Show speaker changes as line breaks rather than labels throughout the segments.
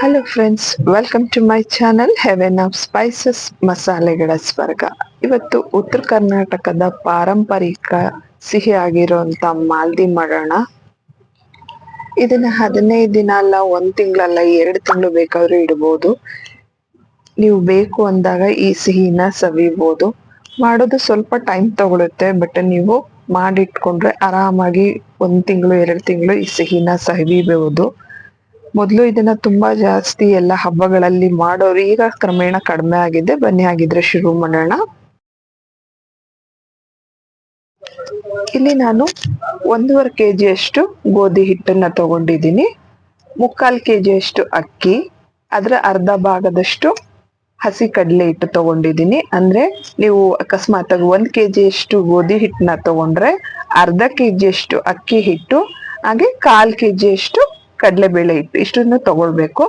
Hello friends, welcome to my channel heaven of spices ಮಸಾಲೆಗಳ ಸ್ವರ್ಗ. ಇವತ್ತು ಉತ್ತರ ಕರ್ನಾಟಕದ ಪಾರಂಪರಿಕ ಸಿಹಿ ಆಗಿರುವಂತ ಮಾಲ್ದಿ ಮಾಡೋಣ. ಇದನ್ನ 15 ದಿನ ಅಲ್ಲ, 1 ತಿಂಗಳಲ್ಲ, 2 ತಿಂಗಳು ಬೇಕಾದ್ರೂ ಇಡಬಹುದು. ನೀವು ಬೇಕು ಅಂದಾಗ ಈ ಸಿಹಿನ ಸವಿಬಹುದು. ಮಾಡೋದು ಸ್ವಲ್ಪ ಟೈಮ್ ತಗೊಳುತ್ತೆ, ಬಟ್ ನೀವು ಮಾಡಿಟ್ಕೊಂಡ್ರೆ ಆರಾಮಾಗಿ 1 ತಿಂಗಳು 2 ತಿಂಗಳು ಈ ಸಿಹಿನ ಸವಿಬಹುದು. ಮೊದಲು ಇದನ್ನ ತುಂಬಾ ಜಾಸ್ತಿ ಎಲ್ಲ ಹಬ್ಬಗಳಲ್ಲಿ ಮಾಡೋರು, ಈಗ ಕ್ರಮೇಣ ಕಡಿಮೆ ಆಗಿದೆ. ಬನ್ನಿ ಹಾಗಿದ್ರೆ ಶುರು ಮಾಡೋಣ. ಇಲ್ಲಿ ನಾನು 1.5 kg ಅಷ್ಟು ಗೋಧಿ ಹಿಟ್ಟನ್ನ ತಗೊಂಡಿದ್ದೀನಿ. 3/4 kg ಅಷ್ಟು ಅಕ್ಕಿ, ಅದರ ಅರ್ಧ ಭಾಗದಷ್ಟು ಹಸಿ ಕಡಲೆ ಹಿಟ್ಟು ತಗೊಂಡಿದ್ದೀನಿ. ಅಂದ್ರೆ ನೀವು ಅಕಸ್ಮಾತ್ 1 kg ಅಷ್ಟು ಗೋಧಿ ಹಿಟ್ಟನ್ನ ತಗೊಂಡ್ರೆ ಅರ್ಧ kg ಅಷ್ಟು ಅಕ್ಕಿ ಹಿಟ್ಟು, ಹಾಗೆ 1/4 kg ಅಷ್ಟು ಕಡಲೆಬೇಳೆ ಹಿಟ್ಟು, ಇಷ್ಟನ್ನು ತಗೊಳ್ಬೇಕು.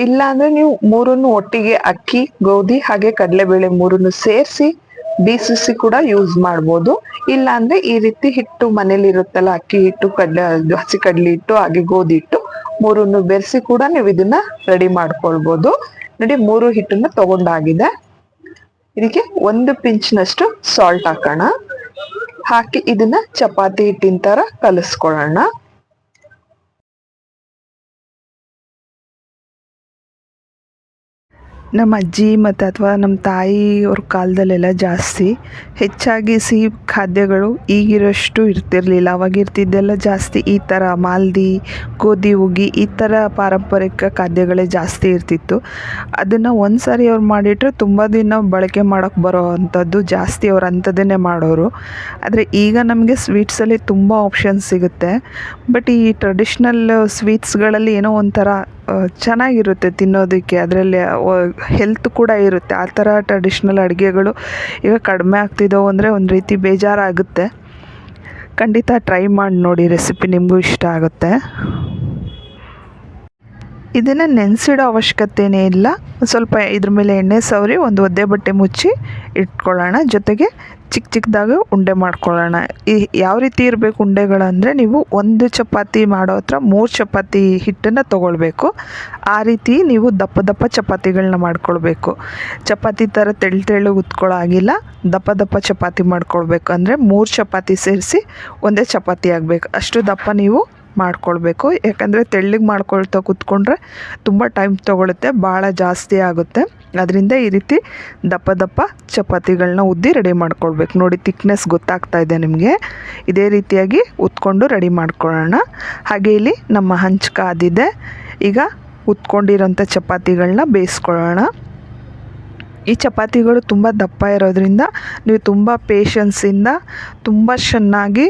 ಇಲ್ಲ ಅಂದ್ರೆ ನೀವು ಮೂರನ್ನು ಒಟ್ಟಿಗೆ, ಅಕ್ಕಿ, ಗೋಧಿ ಹಾಗೆ ಕಡಲೆಬೇಳೆ ಮೂರನ್ನು ಸೇರಿಸಿ ಬೀಸಿಸಿ ಕೂಡ ಯೂಸ್ ಮಾಡ್ಬೋದು. ಇಲ್ಲ ಅಂದ್ರೆ ಈ ರೀತಿ ಹಿಟ್ಟು ಮನೇಲಿ ಇರುತ್ತಲ್ಲ, ಅಕ್ಕಿ ಹಿಟ್ಟು, ಹಸಿ ಕಡಲೆ ಹಿಟ್ಟು ಹಾಗೆ ಗೋಧಿ ಹಿಟ್ಟು ಮೂರನ್ನು ಬೆರೆಸಿ ಕೂಡ ನೀವು ಇದನ್ನ ರೆಡಿ ಮಾಡ್ಕೊಳ್ಬೋದು. ನೋಡಿ, 3 ಹಿಟ್ಟನ್ನ ತಗೊಂಡಾಗಿದೆ. ಇದಕ್ಕೆ 1 ಪಿಂಚ್ನಷ್ಟು ಸಾಲ್ಟ್ ಹಾಕೋಣ. ಹಾಕಿ ಇದನ್ನ ಚಪಾತಿ ಹಿಟ್ಟಿನ ತರ ಕಲಿಸ್ಕೊಳ್ಳೋಣ. ನಮ್ಮ ಅಜ್ಜಿ ಮತ್ತು ಅಥವಾ ನಮ್ಮ ತಾಯಿಯವ್ರ ಕಾಲದಲ್ಲೆಲ್ಲ ಹೆಚ್ಚಾಗಿ ಸಿಹಿ ಖಾದ್ಯಗಳು ಈಗಿರೋಷ್ಟು ಇರ್ತಿರ್ಲಿಲ್ಲ. ಅವಾಗ ಇರ್ತಿದ್ದೆಲ್ಲ ಜಾಸ್ತಿ ಈ ಥರ ಮಾಲ್ದಿ, ಗೋಧಿ ಹುಗ್ಗಿ, ಈ ಥರ ಪಾರಂಪರಿಕ ಖಾದ್ಯಗಳೇ ಜಾಸ್ತಿ ಇರ್ತಿತ್ತು. ಅದನ್ನು ಒಂದು ಸಾರಿ ಅವ್ರು ಮಾಡಿಟ್ರೆ ತುಂಬ ದಿನ ಬಳಕೆ ಮಾಡೋಕ್ಕೆ ಬರೋ ಅಂಥದ್ದು ಜಾಸ್ತಿ ಅವ್ರು ಅಂಥದ್ದನ್ನೇ ಮಾಡೋರು. ಆದರೆ ಈಗ ನಮಗೆ ಸ್ವೀಟ್ಸಲ್ಲಿ ತುಂಬ ಆಪ್ಷನ್ಸ್ ಸಿಗುತ್ತೆ. ಬಟ್ ಈ ಟ್ರೆಡಿಷ್ನಲ್ ಸ್ವೀಟ್ಸ್ಗಳಲ್ಲಿ ಏನೋ ಒಂಥರ ಚೆನ್ನಾಗಿರುತ್ತೆ ತಿನ್ನೋದಕ್ಕೆ, ಅದರಲ್ಲಿ ಹೆಲ್ತ್ ಕೂಡ ಇರುತ್ತೆ. ಆ ಥರ ಟ್ರೆಡಿಷ್ನಲ್ ಅಡುಗೆಗಳು ಈಗ ಕಡಿಮೆ ಆಗ್ತಿದ್ದಾವೆ ಅಂದರೆ ಒಂದು ರೀತಿ ಬೇಜಾರಾಗುತ್ತೆ. ಖಂಡಿತ ಟ್ರೈ ಮಾಡಿ ನೋಡಿ, ರೆಸಿಪಿ ನಿಮಗೂ ಇಷ್ಟ ಆಗುತ್ತೆ. ಇದನ್ನು ನೆನೆಸಿಡೋ ಅವಶ್ಯಕತೆಯೇ ಇಲ್ಲ. ಸ್ವಲ್ಪ ಇದ್ರ ಮೇಲೆ ಎಣ್ಣೆ ಸವರಿ ಒಂದು ಒದ್ದೆ ಬಟ್ಟೆ ಮುಚ್ಚಿ ಇಟ್ಕೊಳ್ಳೋಣ. ಜೊತೆಗೆ ಚಿಕ್ಕ ಚಿಕ್ಕದಾಗಿ ಉಂಡೆ ಮಾಡ್ಕೊಳ್ಳೋಣ. ಯಾವ ರೀತಿ ಇರಬೇಕು ಉಂಡೆಗಳಂದರೆ, ನೀವು 1 ಚಪಾತಿ ಮಾಡೋ ಹತ್ರ 3 ಚಪಾತಿ ಹಿಟ್ಟನ್ನು ತೊಗೊಳ್ಬೇಕು. ಆ ರೀತಿ ನೀವು ದಪ್ಪ ದಪ್ಪ ಚಪಾತಿಗಳನ್ನ ಮಾಡ್ಕೊಳ್ಬೇಕು. ಚಪಾತಿ ಥರ ತೆಳು ಉತ್ಕೊಳ್ಳೋ ಆಗಿಲ್ಲ, ದಪ್ಪ ದಪ್ಪ ಚಪಾತಿ ಮಾಡ್ಕೊಳ್ಬೇಕು. ಅಂದರೆ 3 ಚಪಾತಿ ಸೇರಿಸಿ ಒಂದೇ ಚಪಾತಿ ಆಗಬೇಕು, ಅಷ್ಟು ದಪ್ಪ ನೀವು ಮಾಡ್ಕೊಳ್ಬೇಕು. ಯಾಕಂದರೆ ತೆಳ್ಳಗೆ ಮಾಡ್ಕೊಳ್ತಾ ಕೂತ್ಕೊಂಡ್ರೆ ತುಂಬ ಟೈಮ್ ತೊಗೊಳುತ್ತೆ, ಭಾಳ ಜಾಸ್ತಿ ಆಗುತ್ತೆ. ಅದರಿಂದ ಈ ರೀತಿ ದಪ್ಪ ದಪ್ಪ ಚಪಾತಿಗಳನ್ನ ಉದ್ದಿ ರೆಡಿ ಮಾಡ್ಕೊಳ್ಬೇಕು. ನೋಡಿ, ತಿಕ್ನೆಸ್ ಗೊತ್ತಾಗ್ತಾ ಇದೆ ನಿಮಗೆ. ಇದೇ ರೀತಿಯಾಗಿ ಉತ್ಕೊಂಡು ರೆಡಿ ಮಾಡ್ಕೊಳ್ಳೋಣ. ಹಾಗೆ ಇಲ್ಲಿ ನಮ್ಮ ಹಂಚು ಕಾದಿದೆ. ಈಗ ಉತ್ಕೊಂಡಿರೋಂಥ ಚಪಾತಿಗಳನ್ನ ಬೇಯಿಸ್ಕೊಳ್ಳೋಣ. ಈ ಚಪಾತಿಗಳು ತುಂಬ ದಪ್ಪ ಇರೋದ್ರಿಂದ ನೀವು ತುಂಬ ಪೇಷನ್ಸಿಂದ ತುಂಬ ಚೆನ್ನಾಗಿ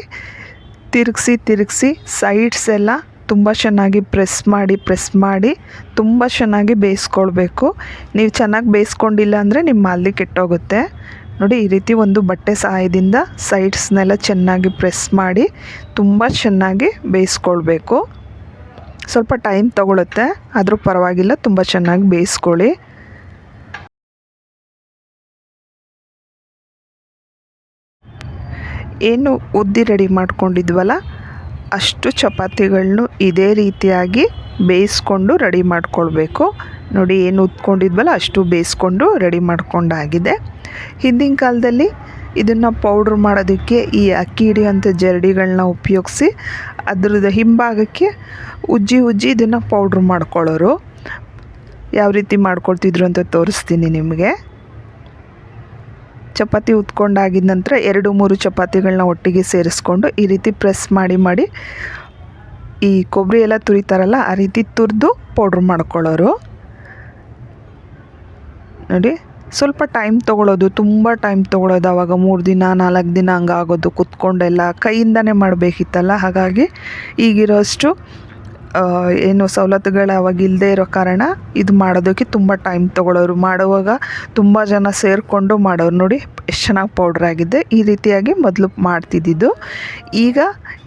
ತಿರುಗಿಸಿ ಸೈಡ್ಸ್ ಎಲ್ಲ ತುಂಬ ಚೆನ್ನಾಗಿ ಪ್ರೆಸ್ ಮಾಡಿ ತುಂಬ ಚೆನ್ನಾಗಿ ಬೇಯಿಸ್ಕೊಳ್ಬೇಕು. ನೀವು ಚೆನ್ನಾಗಿ ಬೇಯಿಸ್ಕೊಂಡಿಲ್ಲ ಅಂದರೆ ನಿಮ್ಮ ಮಾಲ್ದಿ ಕೆಟ್ಟೋಗುತ್ತೆ. ನೋಡಿ, ಈ ರೀತಿ ಒಂದು ಬಟ್ಟೆ ಸಹಾಯದಿಂದ ಸೈಡ್ಸ್ನೆಲ್ಲ ಚೆನ್ನಾಗಿ ಪ್ರೆಸ್ ಮಾಡಿ ತುಂಬ ಚೆನ್ನಾಗಿ ಬೇಯಿಸ್ಕೊಳ್ಬೇಕು. ಸ್ವಲ್ಪ ಟೈಮ್ ತಗೊಳುತ್ತೆ, ಆದರೂ ಪರವಾಗಿಲ್ಲ, ತುಂಬ ಚೆನ್ನಾಗಿ ಬೇಯಿಸ್ಕೊಳ್ಳಿ. ಏನು ಉದ್ದಿ ರೆಡಿ ಮಾಡ್ಕೊಂಡಿದ್ವಲ್ಲ, ಅಷ್ಟು ಚಪಾತಿಗಳನ್ನೂ ಇದೇ ರೀತಿಯಾಗಿ ಬೇಯಿಸ್ಕೊಂಡು ರೆಡಿ ಮಾಡ್ಕೊಳ್ಬೇಕು. ನೋಡಿ, ಏನು ಉತ್ಕೊಂಡಿದ್ವಲ್ಲ ಅಷ್ಟು ಬೇಯಿಸ್ಕೊಂಡು ರೆಡಿ ಮಾಡ್ಕೊಂಡಾಗಿದೆ. ಹಿಂದಿನ ಕಾಲದಲ್ಲಿ ಇದನ್ನು ಪೌಡ್ರ್ ಮಾಡೋದಕ್ಕೆ ಈ ಅಕ್ಕಿ ಹಿಡಿಯೋಂಥ ಜರಡಿಗಳನ್ನ ಉಪಯೋಗಿಸಿ ಅದ್ರದ್ದು ಹಿಂಭಾಗಕ್ಕೆ ಉಜ್ಜಿ ಇದನ್ನು ಪೌಡ್ರ್ ಮಾಡ್ಕೊಳ್ಳೋರು. ಯಾವ ರೀತಿ ಮಾಡ್ಕೊಳ್ತಿದ್ರು ಅಂತ ತೋರಿಸ್ತೀನಿ ನಿಮಗೆ. ಚಪಾತಿ ಉತ್ಕೊಂಡಾಗಿದ ನಂತರ 2-3 ಚಪಾತಿಗಳನ್ನ ಒಟ್ಟಿಗೆ ಸೇರಿಸ್ಕೊಂಡು ಈ ರೀತಿ ಪ್ರೆಸ್ ಮಾಡಿ ಈ ಕೊಬ್ಬರಿ ಎಲ್ಲ ತುರಿತಾರಲ್ಲ, ಆ ರೀತಿ ತುರಿದು ಪೌಡ್ರ್ ಮಾಡ್ಕೊಳ್ಳೋರು. ನೋಡಿ, ಸ್ವಲ್ಪ ಟೈಮ್ ತೊಗೊಳೋದು, ತುಂಬ ಟೈಮ್ ತೊಗೊಳೋದು. ಆವಾಗ 3 ದಿನ 4 ದಿನ ಹಂಗಾಗೋದು, ಕುತ್ಕೊಂಡೆಲ್ಲ ಕೈಯಿಂದನೇ ಮಾಡಬೇಕಿತ್ತಲ್ಲ. ಹಾಗಾಗಿ ಈಗಿರೋಷ್ಟು ಏನು ಸವಲತ್ತುಗಳು ಅವಾಗ ಇಲ್ಲದೆ ಇರೋ ಕಾರಣ ಇದು ಮಾಡೋದಕ್ಕೆ ತುಂಬ ಟೈಮ್ ತೊಗೊಳೋರು. ಮಾಡುವಾಗ ತುಂಬ ಜನ ಸೇರಿಕೊಂಡು ಮಾಡೋರು. ನೋಡಿ, ಎಷ್ಟು ಚೆನ್ನಾಗಿ ಪೌಡ್ರ್ ಆಗಿದೆ. ಈ ರೀತಿಯಾಗಿ ಮೊದಲು ಮಾಡ್ತಿದ್ದಿದ್ದು. ಈಗ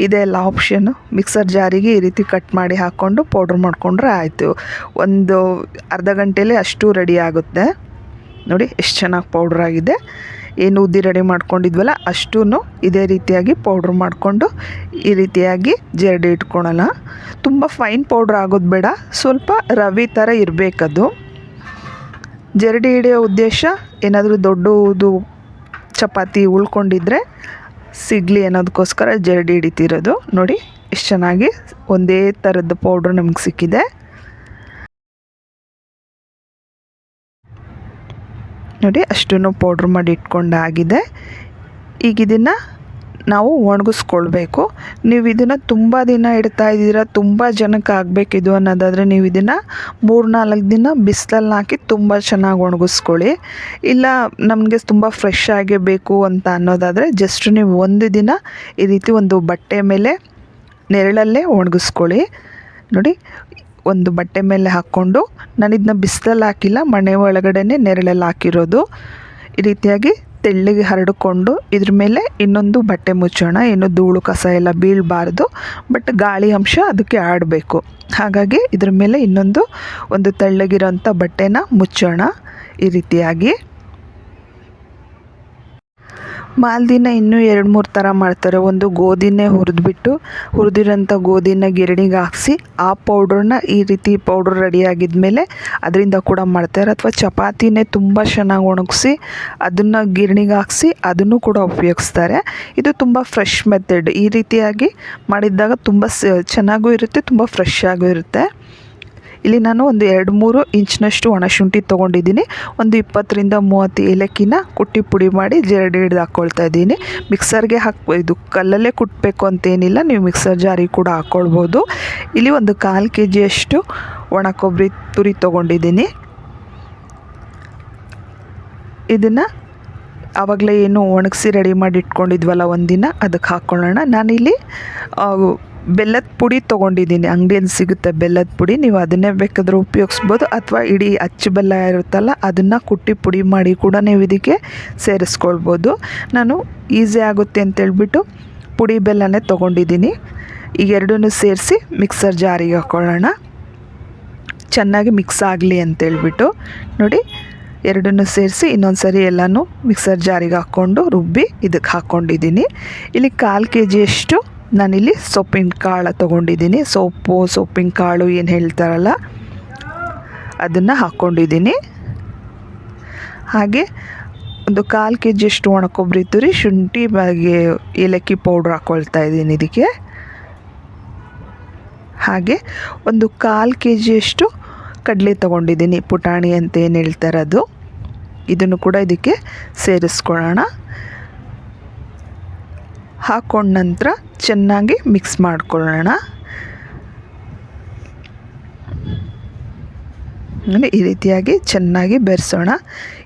ಇದೆಲ್ಲ ಆಪ್ಷನ್ನು. ಮಿಕ್ಸರ್ ಜಾರಿಗೆ ಈ ರೀತಿ ಕಟ್ ಮಾಡಿ ಹಾಕ್ಕೊಂಡು ಪೌಡ್ರ್ ಮಾಡಿಕೊಂಡ್ರೆ ಆಯಿತು. ಒಂದು ಅರ್ಧ ಗಂಟೆಯಲ್ಲಿ ಅಷ್ಟು ರೆಡಿ ಆಗುತ್ತೆ. ನೋಡಿ ಎಷ್ಟು ಚೆನ್ನಾಗಿ ಪೌಡ್ರ್ ಆಗಿದೆ. ಏನು ಉದ್ದಿ ರೆಡಿ ಮಾಡ್ಕೊಂಡಿದ್ವಲ್ಲ ಅಷ್ಟೂ ಇದೇ ರೀತಿಯಾಗಿ ಪೌಡ್ರ್ ಮಾಡಿಕೊಂಡು ಈ ರೀತಿಯಾಗಿ ಜರಡಿ ಇಟ್ಕೊಳ್ಳೋಣ. ತುಂಬ ಫೈನ್ ಪೌಡ್ರ್ ಆಗೋದು ಬೇಡ, ಸ್ವಲ್ಪ ರವೆ ಥರ ಇರಬೇಕದು. ಜರಡಿ ಹಿಡಿಯೋ ಉದ್ದೇಶ ಏನಾದರೂ ದೊಡ್ಡದು ಚಪಾತಿ ಉಳ್ಕೊಂಡಿದ್ರೆ ಸಿಗಲಿ ಅನ್ನೋದಕ್ಕೋಸ್ಕರ ಜರಡಿ ಹಿಡಿತಿರೋದು. ನೋಡಿ ಎಷ್ಟು ಚೆನ್ನಾಗಿ ಒಂದೇ ಥರದ ಪೌಡ್ರ್ ನಮ್ಗೆ ಸಿಕ್ಕಿದೆ. ನೋಡಿ ಅಷ್ಟನ್ನು ಪೌಡ್ರ್ ಮಾಡಿ ಇಟ್ಕೊಂಡಾಗಿದೆ. ಈಗ ಇದನ್ನು ನಾವು ಒಣಗಿಸ್ಕೊಳ್ಬೇಕು. ನೀವು ಇದನ್ನು ತುಂಬ ದಿನ ಇಡ್ತಾ ಇದ್ದೀರಾ, ತುಂಬ ಜನಕ್ಕೆ ಆಗಬೇಕಿದು ಅನ್ನೋದಾದರೆ ನೀವು ಇದನ್ನು 3-4 ದಿನ ಬಿಸಿಲಲ್ಲಿ ಹಾಕಿ ತುಂಬ ಚೆನ್ನಾಗಿ ಒಣಗಿಸ್ಕೊಳ್ಳಿ. ಇಲ್ಲ ನಮಗೆ ತುಂಬ ಫ್ರೆಶ್ ಆಗೇ ಬೇಕು ಅಂತ ಅನ್ನೋದಾದರೆ ಜಸ್ಟ್ ನೀವು ಒಂದು ದಿನ ಈ ರೀತಿ ಒಂದು ಬಟ್ಟೆ ಮೇಲೆ ನೆರಳಲ್ಲೇ ಒಣಗಿಸ್ಕೊಳ್ಳಿ. ನೋಡಿ ಒಂದು ಬಟ್ಟೆ ಮೇಲೆ ಹಾಕ್ಕೊಂಡು, ನಾನು ಇದನ್ನ ಬಿಸಿಲಲ್ಲಿ ಹಾಕಿಲ್ಲ, ಮನೆ ಒಳಗಡೆ ನೆರಳಲ್ಲಿ ಹಾಕಿರೋದು. ಈ ರೀತಿಯಾಗಿ ತೆಳ್ಳಗೆ ಹರಡಿಕೊಂಡು ಇದ್ರ ಮೇಲೆ ಇನ್ನೊಂದು ಬಟ್ಟೆ ಮುಚ್ಚೋಣ. ಏನು ಧೂಳು ಕಸ ಎಲ್ಲ ಬೀಳಬಾರ್ದು, ಬಟ್ ಗಾಳಿ ಅಂಶ ಅದಕ್ಕೆ ಆಡಬೇಕು. ಹಾಗಾಗಿ ಇದ್ರ ಮೇಲೆ ಇನ್ನೊಂದು ತೆಳ್ಳಗಿರೋಂಥ ಬಟ್ಟೆನ ಮುಚ್ಚೋಣ ಈ ರೀತಿಯಾಗಿ. ಮಾಲ್ದಿನ ಇನ್ನೂ 2-3 ಥರ ಮಾಡ್ತಾರೆ. ಒಂದು ಗೋಧಿನೇ ಹುರಿದಿರೋಂಥ ಗೋಧಿನ ಗಿರಣಿಗೆ ಹಾಕಿಸಿ ಆ ಪೌಡ್ರನ್ನ ಈ ರೀತಿ ಪೌಡ್ರ್ ರೆಡಿಯಾಗಿದ್ಮೇಲೆ ಅದರಿಂದ ಕೂಡ ಮಾಡ್ತಾರೆ. ಅಥವಾ ಚಪಾತಿನೇ ತುಂಬ ಚೆನ್ನಾಗಿ ಒಣಗಿಸಿ ಅದನ್ನು ಗಿರಣಿಗೆ ಹಾಕಿಸಿ ಅದನ್ನು ಕೂಡ ಉಪಯೋಗಿಸ್ತಾರೆ. ಇದು ತುಂಬ ಫ್ರೆಶ್ ಮೆಥಡ್. ಈ ರೀತಿಯಾಗಿ ಮಾಡಿದಾಗ ತುಂಬ ಚೆನ್ನಾಗೂ ಇರುತ್ತೆ, ತುಂಬ ಫ್ರೆಶ್ ಆಗೂ ಇರುತ್ತೆ. ಇಲ್ಲಿ ನಾನು ಒಂದು 2-3 ಇಂಚಿನಷ್ಟು ಒಣಶುಂಠಿ ತೊಗೊಂಡಿದ್ದೀನಿ. ಒಂದು 20-30 ಏಲಕ್ಕಿನ ಕುಟ್ಟಿ ಪುಡಿ ಮಾಡಿ ಜರಡಿ ಹಿಡಿದು ಹಾಕ್ಕೊಳ್ತಾ ಇದ್ದೀನಿ. ಮಿಕ್ಸರ್ಗೆ ಇದು ಕಲ್ಲಲ್ಲೇ ಕುಟ್ಟಬೇಕು ಅಂತೇನಿಲ್ಲ, ನೀವು ಮಿಕ್ಸರ್ ಜಾರಿಗೆ ಕೂಡ ಹಾಕ್ಕೊಳ್ಬೋದು. ಇಲ್ಲಿ ಒಂದು 1/4 kg ಒಣ ಕೊಬ್ಬರಿ ತುರಿ ತೊಗೊಂಡಿದ್ದೀನಿ. ಇದನ್ನು ಆವಾಗಲೇ ಏನು ಒಣಗಿಸಿ ರೆಡಿ ಮಾಡಿ ಇಟ್ಕೊಂಡಿದ್ವಲ್ಲ ಒಂದಿನ, ಅದಕ್ಕೆ ಹಾಕ್ಕೊಳ್ಳೋಣ. ನಾನಿಲ್ಲಿ ಬೆಲ್ಲದ ಪುಡಿ ತೊಗೊಂಡಿದ್ದೀನಿ. ಅಂಗಡಿಯಲ್ಲಿ ಸಿಗುತ್ತೆ ಬೆಲ್ಲದ ಪುಡಿ, ನೀವು ಅದನ್ನೇ ಬೇಕಾದರೂ ಉಪಯೋಗಿಸ್ಬೋದು. ಅಥವಾ ಇಡೀ ಅಚ್ಚು ಬೆಲ್ಲ ಇರುತ್ತಲ್ಲ ಅದನ್ನು ಕುಟ್ಟಿ ಪುಡಿ ಮಾಡಿ ಕೂಡ ನೀವು ಇದಕ್ಕೆ ಸೇರಿಸ್ಕೊಳ್ಬೋದು. ನಾನು ಈಸಿ ಆಗುತ್ತೆ ಅಂತೇಳ್ಬಿಟ್ಟು ಪುಡಿ ಬೆಲ್ಲನೇ ತೊಗೊಂಡಿದ್ದೀನಿ. ಈಗ ಎರಡನ್ನೂ ಸೇರಿಸಿ ಮಿಕ್ಸರ್ ಜಾರಿಗೆ ಹಾಕ್ಕೊಳ್ಳೋಣ, ಚೆನ್ನಾಗಿ ಮಿಕ್ಸ್ ಆಗಲಿ ಅಂತೇಳ್ಬಿಟ್ಟು. ನೋಡಿ ಎರಡನ್ನೂ ಸೇರಿಸಿ ಇನ್ನೊಂದು ಸರಿ ಎಲ್ಲನೂ ಮಿಕ್ಸರ್ ಜಾರಿಗೆ ಹಾಕ್ಕೊಂಡು ರುಬ್ಬಿ ಇದಕ್ಕೆ ಹಾಕ್ಕೊಂಡಿದ್ದೀನಿ. ಇಲ್ಲಿ 1/4 kg ನಾನಿಲ್ಲಿ ಸೊಪ್ಪಿನ ಕಾಳು ತೊಗೊಂಡಿದ್ದೀನಿ. ಸೊಪ್ಪಿನ ಕಾಳು ಏನು ಹೇಳ್ತಾರಲ್ಲ ಅದನ್ನು ಹಾಕ್ಕೊಂಡಿದ್ದೀನಿ. ಹಾಗೆ ಒಂದು 1/4 kg ಒಣ ಕೊಬ್ಬರಿ ತುರಿ, ಶುಂಠಿ ಹಾಗೆ ಏಲಕ್ಕಿ ಪೌಡ್ರ್ ಹಾಕ್ಕೊಳ್ತಾ ಇದ್ದೀನಿ ಇದಕ್ಕೆ. ಹಾಗೆ ಒಂದು 1/4 kg ಕಡಲೆ ತೊಗೊಂಡಿದ್ದೀನಿ, ಪುಟಾಣಿ ಅಂತ ಏನು ಹೇಳ್ತಾರೆ ಅದು. ಇದನ್ನು ಕೂಡ ಇದಕ್ಕೆ ಸೇರಿಸ್ಕೊಳ್ಳೋಣ. ಹಾಕ್ಕೊಂಡ ನಂತರ ಚೆನ್ನಾಗಿ ಮಿಕ್ಸ್ ಮಾಡ್ಕೊಳ್ಳೋಣ. ಈ ರೀತಿಯಾಗಿ ಚೆನ್ನಾಗಿ ಬೆರೆಸೋಣ.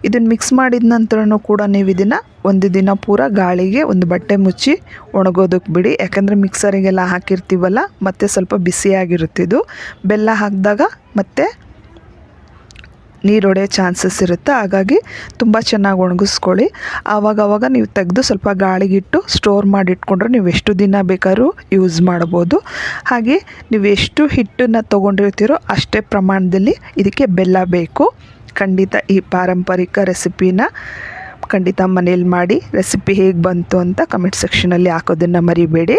ಇದನ್ನು ಮಿಕ್ಸ್ ಮಾಡಿದ ನಂತರನೂ ಕೂಡ ನೀವು ಇದನ್ನು ಒಂದು ದಿನ ಪೂರ ಗಾಳಿಗೆ ಒಂದು ಬಟ್ಟೆ ಮುಚ್ಚಿ ಒಣಗೋದಕ್ಕೆ ಬಿಡಿ. ಯಾಕಂದರೆ ಮಿಕ್ಸರಿಗೆಲ್ಲ ಹಾಕಿರ್ತೀವಲ್ಲ ಮತ್ತೆ ಸ್ವಲ್ಪ ಬಿಸಿಯಾಗಿರುತ್ತಿದ್ದು. ಬೆಲ್ಲ ಹಾಕಿದಾಗ ಮತ್ತೆ ನೀರು ಹೊಡೆಯೋ ಚಾನ್ಸಸ್ ಇರುತ್ತೆ. ಹಾಗಾಗಿ ತುಂಬ ಚೆನ್ನಾಗಿ ಒಣಗಿಸ್ಕೊಳ್ಳಿ. ಆವಾಗವಾಗ ನೀವು ತೆಗೆದು ಸ್ವಲ್ಪ ಗಾಳಿಗಿಟ್ಟು ಸ್ಟೋರ್ ಮಾಡಿ ಇಟ್ಕೊಂಡ್ರೆ ನೀವು ಎಷ್ಟು ದಿನ ಬೇಕಾದ್ರೂ ಯೂಸ್ ಮಾಡ್ಬೋದು. ಹಾಗೆ ನೀವು ಎಷ್ಟು ಹಿಟ್ಟನ್ನು ತೊಗೊಂಡಿರ್ತೀರೋ ಅಷ್ಟೇ ಪ್ರಮಾಣದಲ್ಲಿ ಇದಕ್ಕೆ ಬೆಲ್ಲ ಬೇಕು. ಖಂಡಿತ ಈ ಪಾರಂಪರಿಕ ರೆಸಿಪಿನ ಖಂಡಿತ ಮನೇಲಿ ಮಾಡಿ. ರೆಸಿಪಿ ಹೇಗೆ ಬಂತು ಅಂತ ಕಮೆಂಟ್ ಸೆಕ್ಷನಲ್ಲಿ ಹಾಕೋದನ್ನು ಮರಿಬೇಡಿ.